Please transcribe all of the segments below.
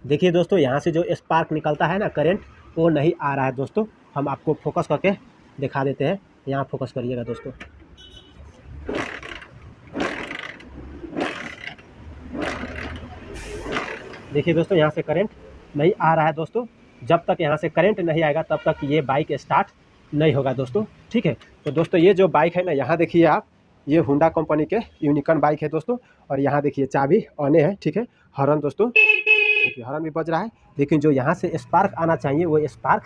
देखिए दोस्तों, यहाँ से जो स्पार्क निकलता है ना, करंट, वो नहीं आ रहा है दोस्तों। हम आपको फोकस करके दिखा देते हैं। यहाँ फोकस करिएगा दोस्तों। देखिए दोस्तों, यहाँ से करंट नहीं आ रहा है दोस्तों। जब तक यहाँ से करंट नहीं आएगा तब तक ये बाइक स्टार्ट नहीं होगा दोस्तों। ठीक है, तो दोस्तों ये जो बाइक है ना, यहाँ देखिए आप, ये होंडा कंपनी के यूनिकॉर्न बाइक है दोस्तों। और यहाँ देखिए चाबी ऑन है। ठीक है, हॉर्न दोस्तों, देखिए हॉर्न भी बज रहा है, लेकिन जो यहाँ से स्पार्क आना चाहिए वो स्पार्क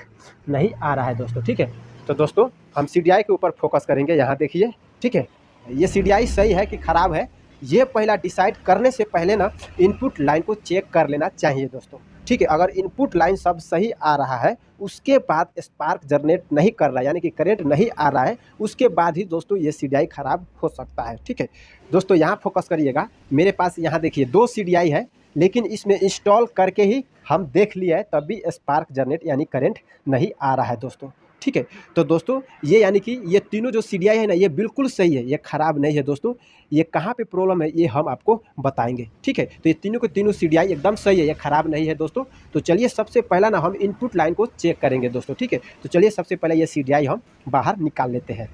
नहीं आ रहा है दोस्तों। ठीक है, तो दोस्तों हम CDI के ऊपर फोकस करेंगे। यहाँ देखिए, ठीक है, ये CDI सही है कि ख़राब है, ये पहला डिसाइड करने से पहले ना इनपुट लाइन को चेक कर लेना चाहिए दोस्तों। ठीक है, अगर इनपुट लाइन सब सही आ रहा है, उसके बाद स्पार्क जनरेट नहीं कर रहा है, यानी कि करंट नहीं आ रहा है, उसके बाद ही दोस्तों ये CDI ख़राब हो सकता है। ठीक है दोस्तों, यहाँ फोकस करिएगा। मेरे पास यहाँ देखिए 2 CDI है, लेकिन इसमें इंस्टॉल करके ही हम देख लिया है, तब भी स्पार्क जनरेट यानी करंट नहीं आ रहा है दोस्तों। ठीक है, तो दोस्तों ये यानी कि ये तीनों जो CDI है ना, ये बिल्कुल सही है, ये ख़राब नहीं है दोस्तों। ये कहाँ पे प्रॉब्लम है ये हम आपको बताएंगे। ठीक है, तो ये तीनों के तीनों CDI एकदम सही है, ये ख़राब नहीं है दोस्तों। तो चलिए सबसे पहला ना हम इनपुट लाइन को चेक करेंगे दोस्तों। ठीक है, तो चलिए सबसे पहले ये CDI हम बाहर निकाल लेते हैं।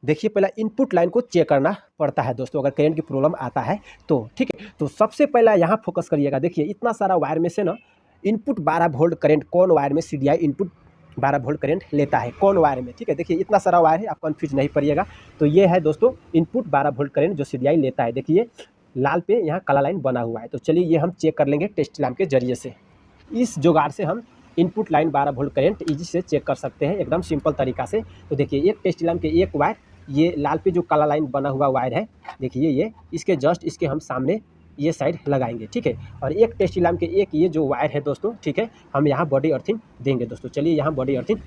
देखिए पहला इनपुट लाइन को चेक करना पड़ता है दोस्तों, अगर करंट की प्रॉब्लम आता है तो। ठीक है, तो सबसे पहला यहाँ फोकस करिएगा। देखिए इतना सारा वायर में से ना इनपुट 12 वोल्ट करंट कौन वायर में CDI इनपुट 12 वोल्ट करंट लेता है, कौन वायर में। ठीक है, देखिए इतना सारा वायर है, आप कंफ्यूज नहीं पड़िएगा। तो ये है दोस्तों इनपुट 12 वोल्ट करंट जो CDI लेता है। देखिए लाल पे यहाँ काला लाइन बना हुआ है। तो चलिए ये हम चेक कर लेंगे टेस्ट लैम्प के जरिए से। इस जुगाड़ से हम input line 12 volt current easy से चेक कर सकते हैं, एकदम सिंपल तरीका से। तो देखिए एक टेस्ट लैम्प के एक वायर, ये लाल पे जो काला लाइन बना हुआ वायर है, देखिए ये इसके जस्ट इसके हम सामने ये साइड लगाएंगे। ठीक है, और एक टेस्ट लैम्प के एक ये जो वायर है दोस्तों, ठीक है, हम यहाँ बॉडी अर्थिंग देंगे दोस्तों। चलिए यहाँ बॉडी अर्थिंग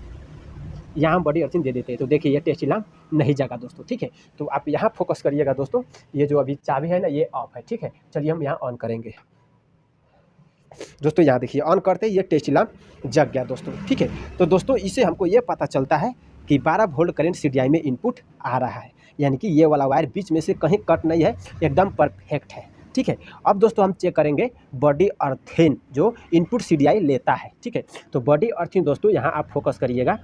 दे देते हैं। तो देखिए ये टेस्ट लैम्प नहीं जगा दोस्तों। ठीक है, तो आप यहाँ फोकस करिएगा दोस्तों। ये जो अभी चाबी है ना, ये ऑफ है। ठीक है, चलिए हम यहाँ ऑन करेंगे दोस्तों। यहाँ देखिए ऑन करते ही ये टेस्ट लैम्प जग गया दोस्तों। ठीक है, तो दोस्तों इससे हमको ये पता चलता है कि 12 वोल्ट करंट CDI में इनपुट आ रहा है, यानी कि ये वाला वायर बीच में से कहीं कट नहीं है, एकदम परफेक्ट है। ठीक है, अब दोस्तों हम चेक करेंगे बॉडी अर्थिंग जो इनपुट CDI लेता है। ठीक है, तो बॉडी अर्थिंग दोस्तों यहाँ आप फोकस करिएगा।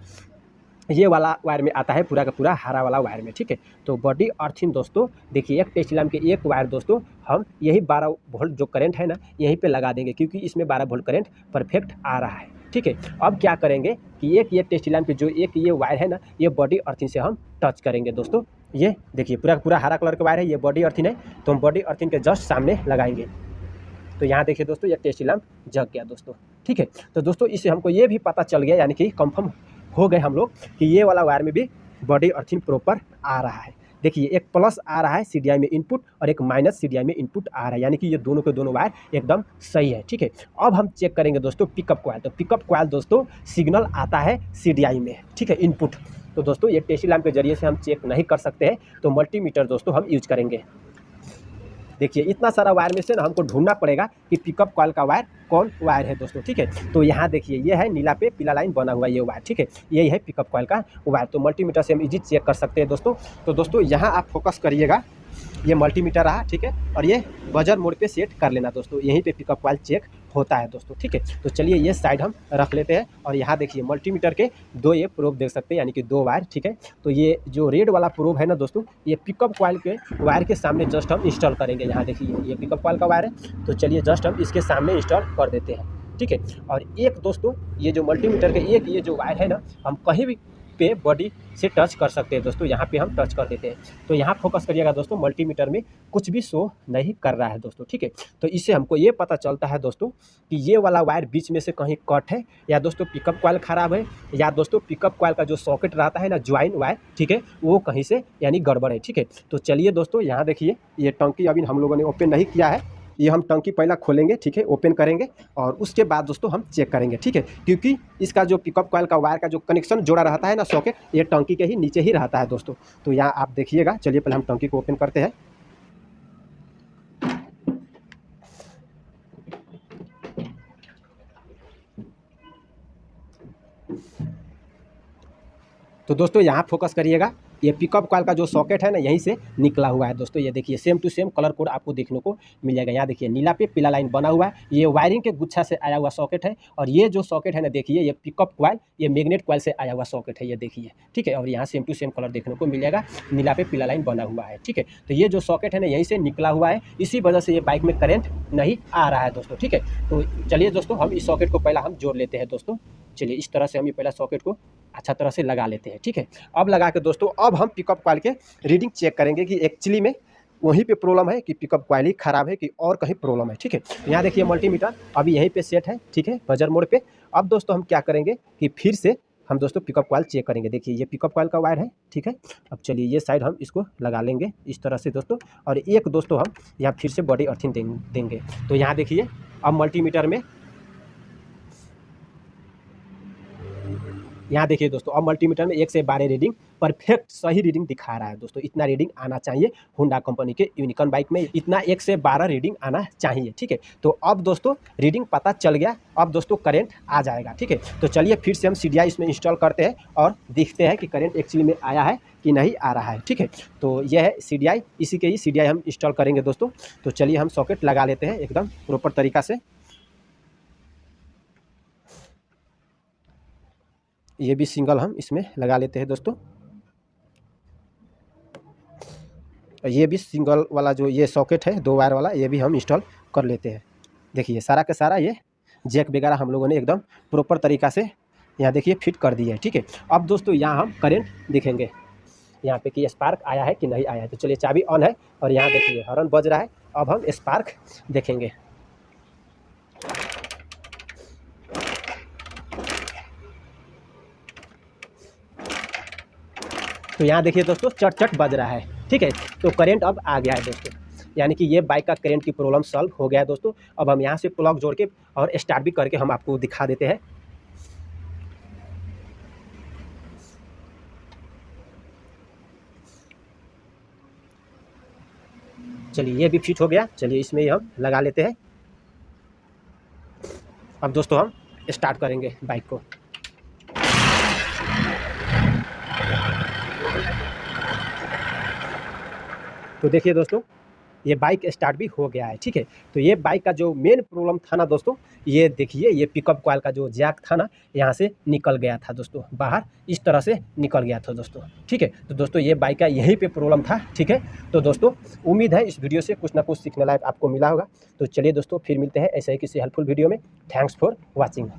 ये वाला वायर में आता है, पूरा का पूरा हरा वाला वायर में। ठीक है, तो बॉडी अर्थिंग दोस्तों देखिए एक टेस्ट लैम्प के एक वायर दोस्तों हम यही 12 वोल्ट जो करंट है ना यहीं पे लगा देंगे, क्योंकि इसमें 12 वोल्ट करंट परफेक्ट आ रहा है। ठीक है, अब क्या करेंगे कि एक ये टेस्ट लैम्प के जो एक ये वायर है ना, ये बॉडी अर्थिंग से हम टच करेंगे दोस्तों। ये देखिए पूरा का पूरा हरा कलर का वायर है, ये बॉडी अर्थिंग है, तो हम बॉडी अर्थिंग के जस्ट सामने लगाएंगे। तो यहाँ देखिए दोस्तों ये टेस्ट लैम्प जग गया दोस्तों। ठीक है, तो दोस्तों इससे हमको ये भी पता चल गया, यानी कि कंफर्म हो गए हम लोग कि ये वाला वायर में भी बॉडी अर्थिंग प्रॉपर आ रहा है। देखिए एक प्लस आ रहा है CDI में इनपुट और एक माइनस CDI में इनपुट आ रहा है, यानी कि ये दोनों के दोनों वायर एकदम सही है। ठीक है, अब हम चेक करेंगे दोस्तों पिकअप कॉइल। तो पिकअप कॉइल दोस्तों सिग्नल आता है CDI में। ठीक है, इनपुट। तो दोस्तों ये टेस्ट लैम्प के जरिए से हम चेक नहीं कर सकते हैं, तो मल्टीमीटर दोस्तों हम यूज करेंगे। देखिए इतना सारा वायर में से ना हमको ढूंढना पड़ेगा कि पिकअप कॉइल का वायर कौन वायर है दोस्तों। ठीक है, तो यहाँ देखिए ये है नीला पे पीला लाइन बना हुआ ये वायर। ठीक है, यही है पिकअप कॉइल का वायर। तो मल्टीमीटर से हम इजी चेक कर सकते हैं दोस्तों। तो दोस्तों यहाँ आप फोकस करिएगा, ये मल्टीमीटर रहा। ठीक है, और ये बजर मोड पे सेट कर लेना दोस्तों, यहीं पे पिकअप कॉइल चेक होता है दोस्तों। ठीक है, तो चलिए ये साइड हम रख लेते हैं। और यहाँ देखिए मल्टीमीटर के दो ये प्रोब देख सकते हैं, यानी कि दो वायर। ठीक है, तो ये जो रेड वाला प्रोब है ना दोस्तों, ये पिकअप कॉइल के वायर के सामने जस्ट हम इंस्टॉल करेंगे। यहाँ देखिए ये पिकअप कॉइल का वायर है, तो चलिए जस्ट हम इसके सामने इंस्टॉल कर देते हैं। ठीक है, और एक दोस्तों ये जो मल्टीमीटर के एक ये जो वायर है ना, हम कहीं भी पे बॉडी से टच कर सकते हैं दोस्तों। यहाँ पे हम टच कर देते हैं। तो यहाँ फोकस करिएगा दोस्तों, मल्टीमीटर में कुछ भी शो नहीं कर रहा है दोस्तों। ठीक है, तो इससे हमको ये पता चलता है दोस्तों कि ये वाला वायर बीच में से कहीं कट है, या दोस्तों पिकअप कॉइल ख़राब है, या दोस्तों पिकअप कॉइल का जो सॉकेट रहता है ना ज्वाइन वायर, ठीक है, वो कहीं से यानी गड़बड़ है। ठीक है, तो चलिए दोस्तों यहाँ देखिए ये टंकी अभी हम लोगों ने ओपन नहीं किया है, ये हम टंकी पहला खोलेंगे। ठीक है, ओपन करेंगे और उसके बाद दोस्तों हम चेक करेंगे। ठीक है, क्योंकि इसका जो पिकअप कॉइल का वायर का जो कनेक्शन जोड़ा रहता है ना सॉकेट, ये टंकी के ही नीचे ही रहता है दोस्तों। तो यहाँ आप देखिएगा। चलिए पहले हम टंकी को ओपन करते हैं। तो दोस्तों यहाँ फोकस करिएगा। ये पिकअप कॉइल का जो सॉकेट है ना यहीं से निकला हुआ है दोस्तों। ये देखिए same to same colour code आपको देखने को मिल जाएगा। यहाँ देखिए नीला पे पीला लाइन बना हुआ है, ये वायरिंग के गुच्छा से आया हुआ सॉकेट है। और ये जो सॉकेट है ना देखिए ये पिकअप कॉइल, ये मैग्नेट कॉइल से आया हुआ सॉकेट है, ये देखिए ठीक है। और यहाँ सेम टू सेम कलर देखने को मिल जाएगा, नीला पे पीला लाइन बना हुआ है, ठीक है। तो ये जो सॉकेट है ना यहीं से निकला हुआ है, इसी वजह से ये बाइक में करंट नहीं आ रहा है दोस्तों, ठीक है। तो चलिए दोस्तों हम इस सॉकेट को पहला हम जोड़ लेते हैं दोस्तों। चलिए इस तरह से हम ये पहला सॉकेट को अच्छा तरह से लगा लेते हैं, ठीक है। अब लगा के दोस्तों अब हम पिकअप कॉइल के रीडिंग चेक करेंगे कि एक्चुअली में वहीं पे प्रॉब्लम है कि पिकअप कॉइल ही खराब है कि और कहीं प्रॉब्लम है, ठीक है। यहाँ देखिए मल्टीमीटर अभी यहीं पे सेट है, ठीक है, बजर मोड पे। अब दोस्तों हम क्या करेंगे कि फिर से हम दोस्तों पिकअप कॉइल चेक करेंगे। देखिए ये पिकअप कॉइल का वायर है, ठीक है। अब चलिए ये साइड हम इसको लगा लेंगे इस तरह से दोस्तों। और एक दोस्तों हम यहाँ फिर से बॉडी अर्थिंग देंगे। तो यहाँ देखिए अब मल्टीमीटर में, यहाँ देखिए दोस्तों अब मल्टीमीटर में 1 से 12 रीडिंग परफेक्ट सही रीडिंग दिखा रहा है दोस्तों। इतना रीडिंग आना चाहिए, होंडा कंपनी के यूनिकॉर्न बाइक में इतना 1 से 12 रीडिंग आना चाहिए, ठीक है। तो अब दोस्तों रीडिंग पता चल गया, अब दोस्तों करंट आ जाएगा, ठीक है। तो चलिए फिर से हम CDI इसमें इंस्टॉल करते हैं और देखते हैं कि करंट एक्चुअली में आया है कि नहीं आ रहा है, ठीक है। तो यह है CDI, इसी के ही CDI हम इंस्टॉल करेंगे दोस्तों। तो चलिए हम सॉकेट लगा लेते हैं एकदम प्रॉपर तरीका से। ये भी सिंगल हम इसमें लगा लेते हैं दोस्तों। ये भी सिंगल वाला जो ये सॉकेट है 2 वायर वाला, ये भी हम इंस्टॉल कर लेते हैं। देखिए सारा का सारा ये जैक वगैरह हम लोगों ने एकदम प्रॉपर तरीका से यहाँ देखिए फिट कर दिया है, ठीक है। अब दोस्तों यहाँ हम करंट देखेंगे यहाँ पे कि स्पार्क आया है कि नहीं आया है। तो चलिए चाबी ऑन है और यहाँ देखिए हॉर्न बज रहा है। अब हम स्पार्क देखेंगे। तो यहाँ देखिए दोस्तों चट चट बज रहा है, ठीक है। तो करंट अब आ गया है दोस्तों, यानी कि ये बाइक का करंट की प्रॉब्लम सॉल्व हो गया है दोस्तों। अब हम यहाँ से प्लग जोड़ के और स्टार्ट भी करके हम आपको दिखा देते हैं। चलिए ये भी फिट हो गया, चलिए इसमें ही हम लगा लेते हैं। अब दोस्तों हम स्टार्ट करेंगे बाइक को। तो देखिए दोस्तों ये बाइक स्टार्ट भी हो गया है, ठीक है। तो ये बाइक का जो मेन प्रॉब्लम था ना दोस्तों, ये देखिए ये पिकअप कॉइल का जो जैक था ना यहाँ से निकल गया था दोस्तों, बाहर इस तरह से निकल गया था दोस्तों, ठीक है। तो दोस्तों ये बाइक का यहीं पे प्रॉब्लम था, ठीक है। तो दोस्तों उम्मीद है इस वीडियो से कुछ ना कुछ सीखने लायक आपको मिला होगा। तो चलिए दोस्तों फिर मिलते हैं ऐसे ही किसी हेल्पफुल वीडियो में। Thanks for watching.